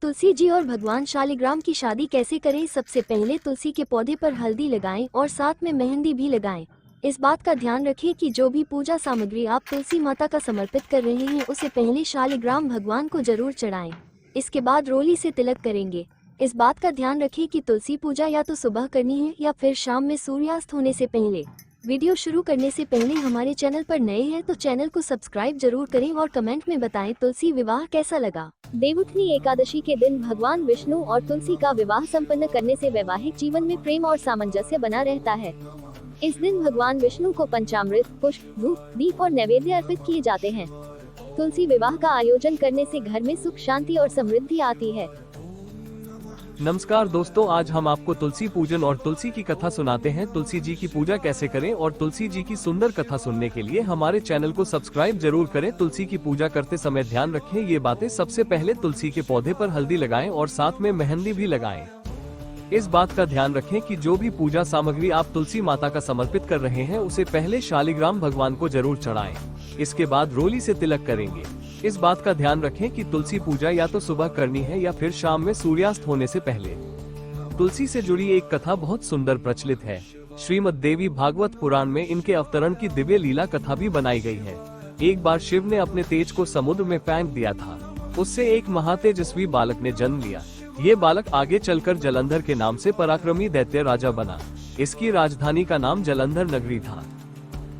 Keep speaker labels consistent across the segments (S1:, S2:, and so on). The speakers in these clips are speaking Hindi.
S1: तुलसी जी और भगवान शालिग्राम की शादी कैसे करें। सबसे पहले तुलसी के पौधे पर हल्दी लगाएं और साथ में मेहंदी भी लगाएं। इस बात का ध्यान रखें कि जो भी पूजा सामग्री आप तुलसी माता का समर्पित कर रहे हैं उसे पहले शालिग्राम भगवान को जरूर चढ़ाएं। इसके बाद रोली से तिलक करेंगे। इस बात का ध्यान रखें कि तुलसी पूजा या तो सुबह करनी है या फिर शाम में सूर्यास्त होने से पहले। वीडियो शुरू करने से पहले हमारे चैनल पर नए हैं तो चैनल को सब्सक्राइब जरूर करें और कमेंट में बताएं तुलसी विवाह कैसा लगा। देवउठनी एकादशी के दिन भगवान विष्णु और तुलसी का विवाह संपन्न करने से वैवाहिक जीवन में प्रेम और सामंजस्य बना रहता है। इस दिन भगवान विष्णु को पंचामृत, पुष्प, धूप, दीप और नैवेद्य अर्पित किए जाते हैं। तुलसी विवाह का आयोजन करने से घर में सुख, शांति और समृद्धि आती है।
S2: नमस्कार दोस्तों, आज हम आपको तुलसी पूजन और तुलसी की कथा सुनाते हैं। तुलसी जी की पूजा कैसे करें और तुलसी जी की सुंदर कथा सुनने के लिए हमारे चैनल को सब्सक्राइब जरूर करें। तुलसी की पूजा करते समय ध्यान रखें ये बातें। सबसे पहले तुलसी के पौधे पर हल्दी लगाएं और साथ में मेहंदी भी लगाएं। इस बात का ध्यान रखें कि जो भी पूजा सामग्री आप तुलसी माता का समर्पित कर रहे हैं उसे पहले शालिग्राम भगवान को जरूर चढ़ाएं। इसके बाद रोली से तिलक करेंगे। इस बात का ध्यान रखें कि तुलसी पूजा या तो सुबह करनी है या फिर शाम में सूर्यास्त होने से पहले। तुलसी से जुड़ी एक कथा बहुत सुंदर प्रचलित है। श्रीमद् देवी भागवत पुराण में इनके अवतरण की दिव्य लीला कथा भी बनाई गई है। एक बार शिव ने अपने तेज को समुद्र में फेंक दिया था। उससे एक महातेजस्वी बालक ने जन्म लिया। ये बालक आगे चलकर जलंधर के नाम से पराक्रमी दैत्य राजा बना। इसकी राजधानी का नाम जलंधर नगरी था।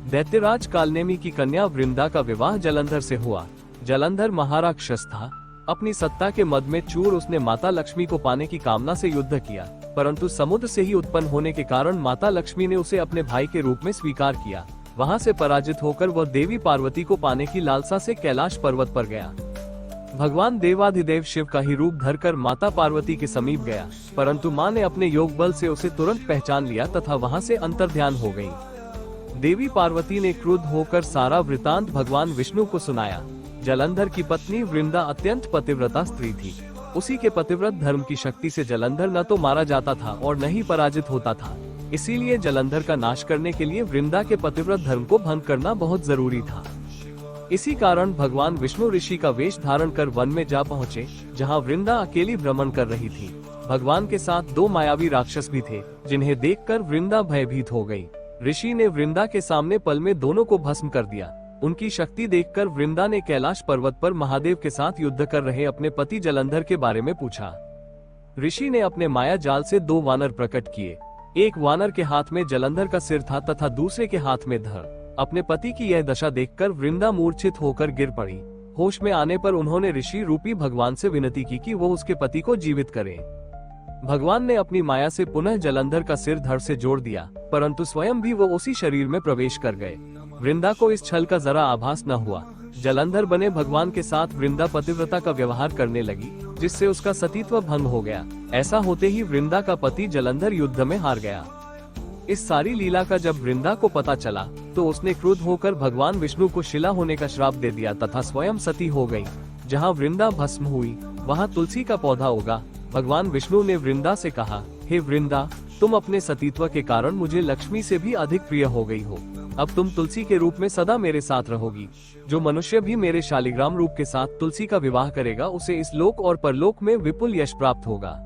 S2: दैत्यराज कालनेमी की कन्या वृंदा का विवाह जलंधर से हुआ। जलंधर महाराक्षस था। अपनी सत्ता के मद में चूर उसने माता लक्ष्मी को पाने की कामना से युद्ध किया, परंतु समुद्र से ही उत्पन्न होने के कारण माता लक्ष्मी ने उसे अपने भाई के रूप में स्वीकार किया। वहां से पराजित होकर वह देवी पार्वती को पाने की लालसा से कैलाश पर्वत पर गया। भगवान देवाधिदेव शिव का ही रूप धरकर माता पार्वती के समीप गया, परंतु मां ने अपने योग बल से उसे तुरंत पहचान लिया तथा वहां से अंतर्ध्यान हो गई। देवी पार्वती ने क्रुद्ध होकर सारा वृतांत भगवान विष्णु को सुनाया। जलंधर की पत्नी वृंदा अत्यंत पतिव्रता स्त्री थी। उसी के पतिव्रत धर्म की शक्ति से जलंधर न तो मारा जाता था और न ही पराजित होता था। इसीलिए जलंधर का नाश करने के लिए वृंदा के पतिव्रत धर्म को भंग करना बहुत जरूरी था। इसी कारण भगवान विष्णु ऋषि का वेश धारण कर वन में जा पहुँचे, जहाँ वृंदा अकेली भ्रमण कर रही थी। भगवान के साथ दो मायावी राक्षस भी थे, जिन्हें देखकर वृंदा भयभीत हो गई। ऋषि ने वृंदा के सामने पल में दोनों को भस्म कर दिया। उनकी शक्ति देखकर वृंदा ने कैलाश पर्वत पर महादेव के साथ युद्ध कर रहे अपने पति जलंधर के बारे में पूछा। ऋषि ने अपने माया जाल से दो वानर प्रकट किए। एक वानर के हाथ में जलंधर का सिर था तथा दूसरे के हाथ में धड़। अपने पति की यह दशा देखकर वृंदा मूर्छित होकर गिर पड़ी। होश में आने पर उन्होंने ऋषि रूपी भगवान से विनती की कि वो उसके पति को जीवित करे। भगवान ने अपनी माया से पुनः जलंधर का सिर धड़ से जोड़ दिया, परंतु स्वयं भी वो उसी शरीर में प्रवेश कर गए। वृंदा को इस छल का जरा आभास न हुआ। जलंधर बने भगवान के साथ वृंदा पतिव्रता का व्यवहार करने लगी, जिससे उसका सतीत्व भंग हो गया। ऐसा होते ही वृंदा का पति जलंधर युद्ध में हार गया। इस सारी लीला का जब वृंदा को पता चला तो उसने क्रुद्ध होकर भगवान विष्णु को शिला होने का श्राप दे दिया तथा स्वयं सती हो गई। जहाँ वृंदा भस्म हुई वहाँ तुलसी का पौधा उगा। भगवान विष्णु ने वृंदा से कहा, हे वृंदा, तुम अपने सतीत्व के कारण मुझे लक्ष्मी से भी अधिक प्रिय हो गई हो। अब तुम तुलसी के रूप में सदा मेरे साथ रहोगी। जो मनुष्य भी मेरे शालिग्राम रूप के साथ तुलसी का विवाह करेगा उसे इस लोक और परलोक में विपुल यश प्राप्त होगा।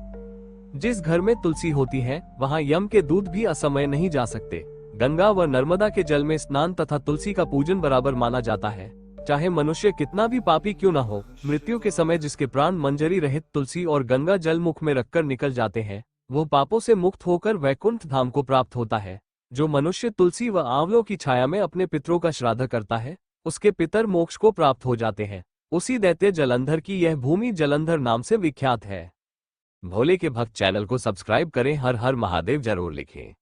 S2: जिस घर में तुलसी होती है वहाँ यम के दूत भी असमय नहीं जा सकते। गंगा व नर्मदा के जल में स्नान तथा तुलसी का पूजन बराबर माना जाता है। चाहे मनुष्य कितना भी पापी क्यों न हो, मृत्यु के समय जिसके प्राण मंजरी रहित तुलसी और गंगा जल मुख में रखकर निकल जाते हैं, वो पापों से मुक्त होकर वैकुंठ धाम को प्राप्त होता है। जो मनुष्य तुलसी व आंवलों की छाया में अपने पितरों का श्राद्ध करता है, उसके पितर मोक्ष को प्राप्त हो जाते हैं। उसी दैत्य जलंधर की यह भूमि जलंधर नाम से विख्यात है। भोले के भक्त चैनल को सब्सक्राइब करें। हर हर महादेव जरूर लिखें।